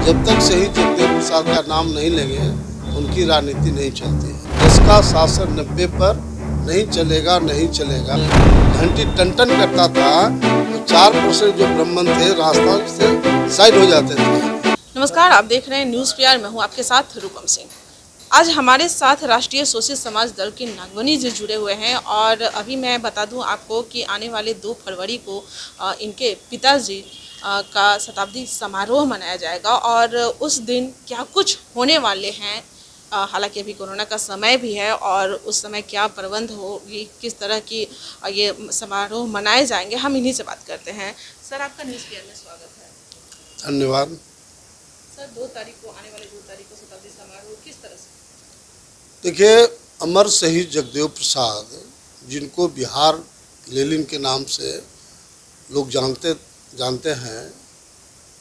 जब तक शहीद जगदेव प्रसाद का नाम नहीं लेंगे उनकी राजनीति नहीं चलती है। देश का शासन 90 पर नहीं चलेगा, नहीं चलेगा। घंटी टन करता था तो 4% जो ब्राह्मण थे रास्ता से साइड हो जाते थे। नमस्कार, आप देख रहे हैं न्यूज़ PR। मैं हूं आपके साथ रूपम सिंह। आज हमारे साथ राष्ट्रीय शोषित समाज दल के नागवनी जी जुड़े हुए हैं और अभी मैं बता दूं आपको कि आने वाले 2 फरवरी को इनके पिताजी का शताब्दी समारोह मनाया जाएगा और उस दिन क्या कुछ होने वाले हैं। हालांकि अभी कोरोना का समय भी है और उस समय क्या प्रबंध होगी, किस तरह की ये समारोह मनाए जाएंगे, हम इन्हीं से बात करते हैं। सर, आपका न्यूज़ PR में स्वागत है। धन्यवाद। सर, 2 तारीख को, आने वाले 2 तारीख को शताब्दी समारोह किस तरह से? देखिए, अमर शहीद जगदेव प्रसाद, जिनको बिहार लेनिन के नाम से लोग जानते हैं,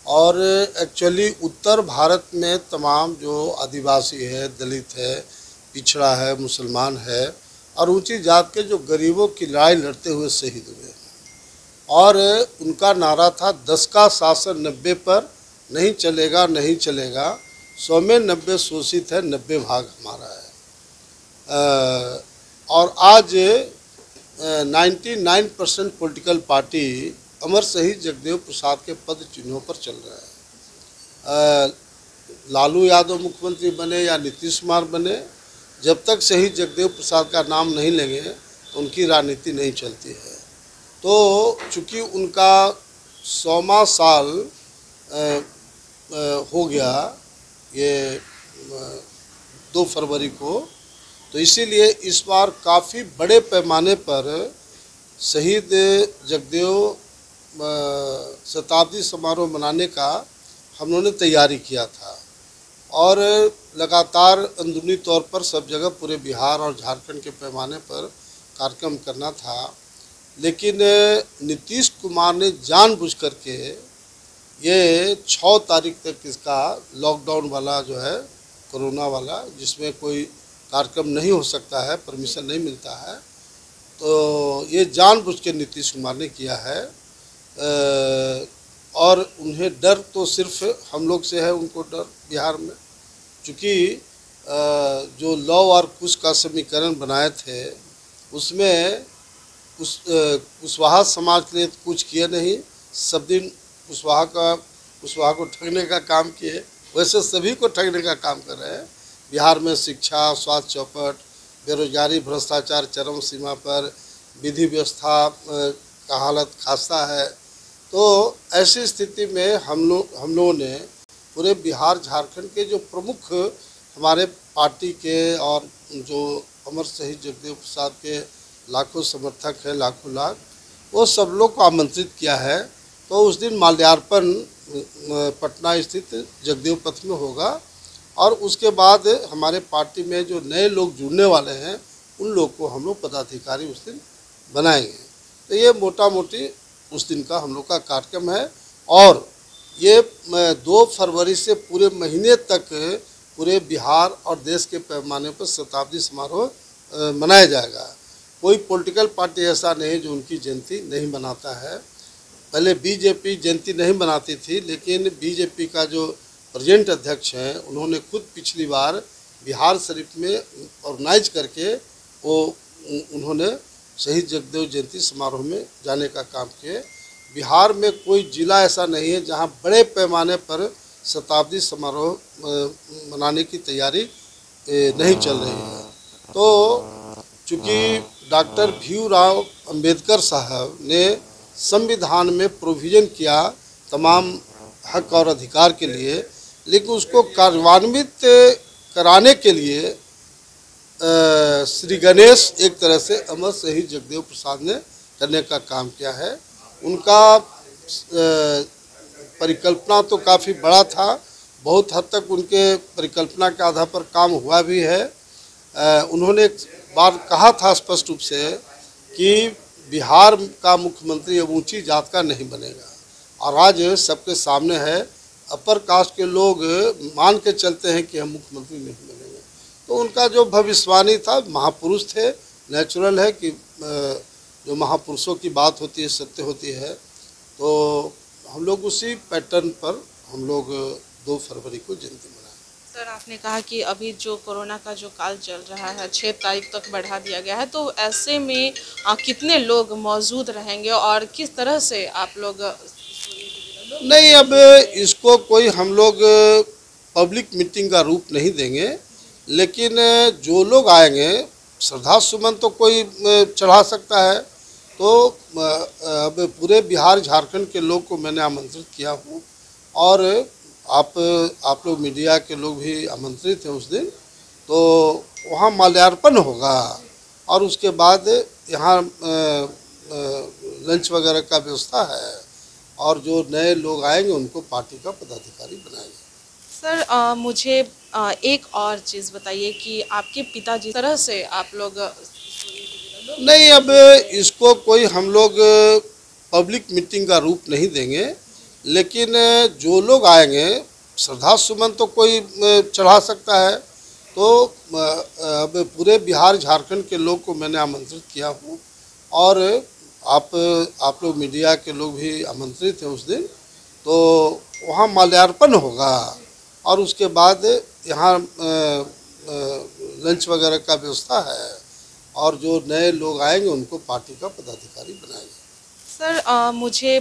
और एक्चुअली उत्तर भारत में तमाम जो आदिवासी है, दलित है, पिछड़ा है, मुसलमान है और ऊंची जात के जो गरीबों की लड़ाई लड़ते हुए शहीद हुए। और उनका नारा था 10 का शासन 90 पर नहीं चलेगा, नहीं चलेगा। 100 में 90 शोषित है, 90 भाग हमारा है। और आज 99% पॉलिटिकल पार्टी अमर शहीद जगदेव प्रसाद के पद चिन्हों पर चल रहा है। लालू यादव मुख्यमंत्री बने या नीतीश कुमार बने, जब तक शहीद जगदेव प्रसाद का नाम नहीं लेंगे उनकी राजनीति नहीं चलती है। तो चूँकि उनका 100वां साल हो गया ये 2 फरवरी को, तो इसीलिए इस बार काफ़ी बड़े पैमाने पर शहीद जगदेव शताब्दी समारोह मनाने का हम लोगों ने तैयारी किया था और लगातार अंदरूनी तौर पर सब जगह पूरे बिहार और झारखंड के पैमाने पर कार्यक्रम करना था। लेकिन नीतीश कुमार ने जानबूझ करके ये 6 तारीख तक इसका लॉकडाउन वाला जो है, कोरोना वाला, जिसमें कोई कार्यक्रम नहीं हो सकता है, परमिशन नहीं मिलता है, तो ये जानबूझ के नीतीश कुमार ने किया है। और उन्हें डर तो सिर्फ हम लोग से है, उनको डर बिहार में, चूँकि जो लौ और कुश का समीकरण बनाए थे उसमें कुशवाहा समाज के लिए कुछ किए नहीं। सब दिन कुशवाहा को ठगने का काम किए, वैसे सभी को ठगने का काम कर रहे हैं। बिहार में शिक्षा, स्वास्थ्य चौपट, बेरोजगारी, भ्रष्टाचार चरम सीमा पर, विधि व्यवस्था का हालत खास्ता है। तो ऐसी स्थिति में हम लोगों ने पूरे बिहार झारखंड के जो प्रमुख हमारे पार्टी के और जो अमर शहीद जगदेव प्रसाद के लाखों समर्थक हैं, लाखों लाख, वो सब लोग को आमंत्रित किया है। तो उस दिन माल्यार्पण पटना स्थित जगदेव पथ में होगा और उसके बाद हमारे पार्टी में जो नए लोग जुड़ने वाले हैं उन लोग को हम लोग पदाधिकारी उस दिन बनाएंगे। तो ये मोटा मोटी उस दिन का हम लोग का कार्यक्रम है और ये 2 फरवरी से पूरे महीने तक पूरे बिहार और देश के पैमाने पर शताब्दी समारोह मनाया जाएगा। कोई पॉलिटिकल पार्टी ऐसा नहीं जो उनकी जयंती नहीं मनाता है। पहले बीजेपी जयंती नहीं मनाती थी, लेकिन बीजेपी का जो प्रेजेंट अध्यक्ष हैं उन्होंने खुद पिछली बार बिहार शरीफ में ऑर्गेनाइज करके उन्होंने शहीद जगदेव जयंती समारोह में जाने का काम किए। बिहार में कोई जिला ऐसा नहीं है जहां बड़े पैमाने पर शताब्दी समारोह मनाने की तैयारी नहीं चल रही है। तो चूँकि डॉक्टर भीमराव अंबेडकर साहब ने संविधान में प्रोविज़न किया तमाम हक और अधिकार के लिए, लेकिन उसको कार्यान्वित कराने के लिए श्री गणेश एक तरह से अमर शहीद जगदेव प्रसाद ने करने का काम किया है। उनका परिकल्पना तो काफ़ी बड़ा था, बहुत हद तक उनके परिकल्पना के आधार पर काम हुआ भी है। उन्होंने एक बार कहा था स्पष्ट रूप से कि बिहार का मुख्यमंत्री अब ऊंची जात का नहीं बनेगा, और आज सबके सामने है। अपर कास्ट के लोग मान के चलते हैं कि हम मुख्यमंत्री नहीं बनेंगे। तो उनका जो भविष्यवाणी था, महापुरुष थे, नेचुरल है कि जो महापुरुषों की बात होती है सत्य होती है। तो हम लोग उसी पैटर्न पर हम लोग 2 फरवरी को जयंती मनाएं। सर, आपने कहा कि अभी जो कोरोना का जो काल चल रहा है 6 तारीख तक बढ़ा दिया गया है, तो ऐसे में कितने लोग मौजूद रहेंगे और किस तरह से आप लोग नहीं, अब इसको कोई हम लोग पब्लिक मीटिंग का रूप नहीं देंगे, लेकिन जो लोग आएंगे श्रद्धा सुमन तो कोई चढ़ा सकता है। तो अब पूरे बिहार झारखंड के लोग को मैंने आमंत्रित किया हूँ और आप लोग मीडिया के लोग भी आमंत्रित हैं उस दिन। तो वहाँ माल्यार्पण होगा और उसके बाद यहाँ लंच वगैरह का व्यवस्था है और जो नए लोग आएंगे उनको पार्टी का पदाधिकारी बनाएंगे। सर, मुझे एक और चीज़ बताइए कि आपके पिताजी तरह से आप लोग नहीं, अब इसको कोई हम लोग पब्लिक मीटिंग का रूप नहीं देंगे, लेकिन जो लोग आएंगे श्रद्धा सुमन तो कोई चढ़ा सकता है। तो अब पूरे बिहार झारखंड के लोग को मैंने आमंत्रित किया हूँ और आप लोग मीडिया के लोग भी आमंत्रित हैं उस दिन। तो वहाँ माल्यार्पण होगा और उसके बाद यहाँ लंच वगैरह का व्यवस्था है और जो नए लोग आएंगे उनको पार्टी का पदाधिकारी बनाएंगे। सर, मुझे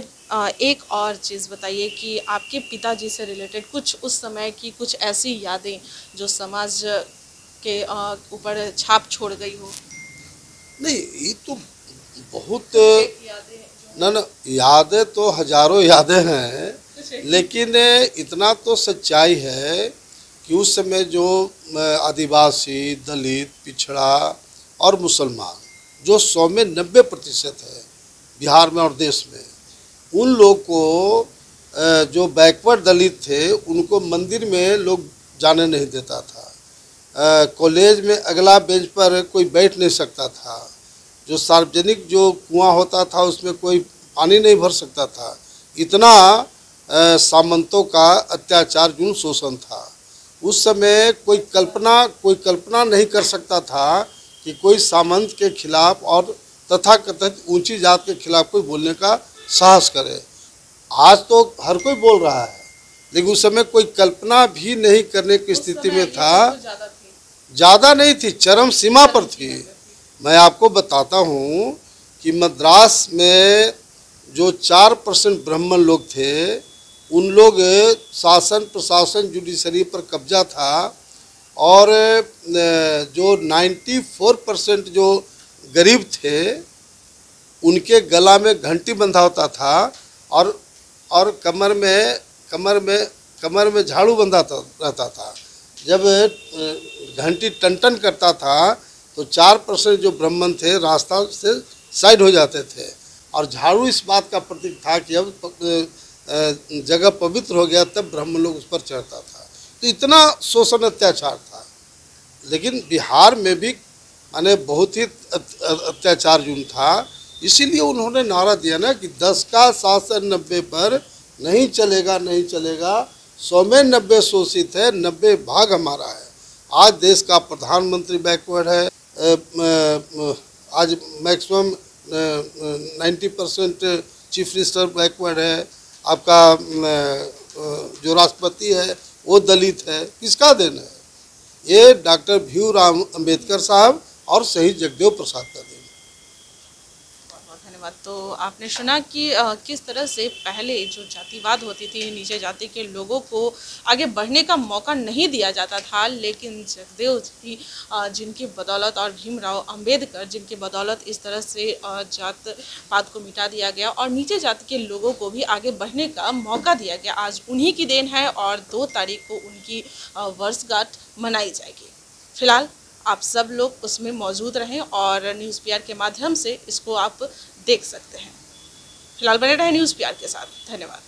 एक और चीज़ बताइए कि आपके पिताजी से रिलेटेड कुछ उस समय की कुछ ऐसी यादें जो समाज के ऊपर छाप छोड़ गई हो। नहीं, ये तो बहुत ना यादें तो हजारों यादें हैं, लेकिन इतना तो सच्चाई है कि उस समय जो आदिवासी, दलित, पिछड़ा और मुसलमान जो 100 में 90% है बिहार में और देश में, उन लोग को जो बैकवर्ड दलित थे उनको मंदिर में लोग जाने नहीं देता था। कॉलेज में अगला बेंच पर कोई बैठ नहीं सकता था। जो सार्वजनिक जो कुआं होता था उसमें कोई पानी नहीं भर सकता था। इतना सामंतों का अत्याचार, जुल्म, शोषण था। उस समय कोई कल्पना नहीं कर सकता था कि कोई सामंत के खिलाफ और तथाकथित ऊंची जात के खिलाफ कोई बोलने का साहस करे। आज तो हर कोई बोल रहा है, लेकिन उस समय कोई कल्पना भी नहीं करने की स्थिति में था। ज़्यादा नहीं थी, चरम सीमा पर थी। मैं आपको बताता हूँ कि मद्रास में जो 4% ब्राह्मण लोग थे, उन लोग शासन प्रशासन जुडिशरी पर कब्जा था और जो 94% जो गरीब थे उनके गला में घंटी बंधा होता था और कमर में झाड़ू बंधा रहता था। जब घंटी टन करता था तो 4% जो ब्राह्मण थे रास्ता से साइड हो जाते थे और झाड़ू इस बात का प्रतीक था कि अब जगह पवित्र हो गया, तब ब्राह्मण लोग उस पर चढ़ता था। तो इतना शोषण अत्याचार था। लेकिन बिहार में भी माने बहुत ही अत्याचार जुल्म था। इसीलिए उन्होंने नारा दिया ना कि 10 का शासन 90 पर नहीं चलेगा, नहीं चलेगा। 100 में 90 शोषित है, 90 भाग हमारा है। आज देश का प्रधानमंत्री बैकवर्ड है। आज मैक्सिमम 90% चीफ मिनिस्टर बैकवर्ड है। आपका जो राष्ट्रपति है वो दलित है। किसका देन है? ये डॉक्टर भीमराव अंबेडकर साहब और शहीद जगदेव प्रसाद का देन। बहुत धन्यवाद। तो आपने सुना कि किस तरह से पहले जो जातिवाद होती थी, नीचे जाति के लोगों को आगे बढ़ने का मौका नहीं दिया जाता था, लेकिन जगदेव जी जिनकी बदौलत और भीमराव अंबेडकर जिनकी बदौलत इस तरह से जात पात को मिटा दिया गया और नीचे जाति के लोगों को भी आगे बढ़ने का मौका दिया गया। आज उन्हीं की देन है और 2 तारीख को उनकी वर्षगांठ मनाई जाएगी। फिलहाल आप सब लोग उसमें मौजूद रहें और न्यूज़ पीआर के माध्यम से इसको आप देख सकते हैं। फिलहाल बने रहें न्यूज़ पीआर के साथ। धन्यवाद।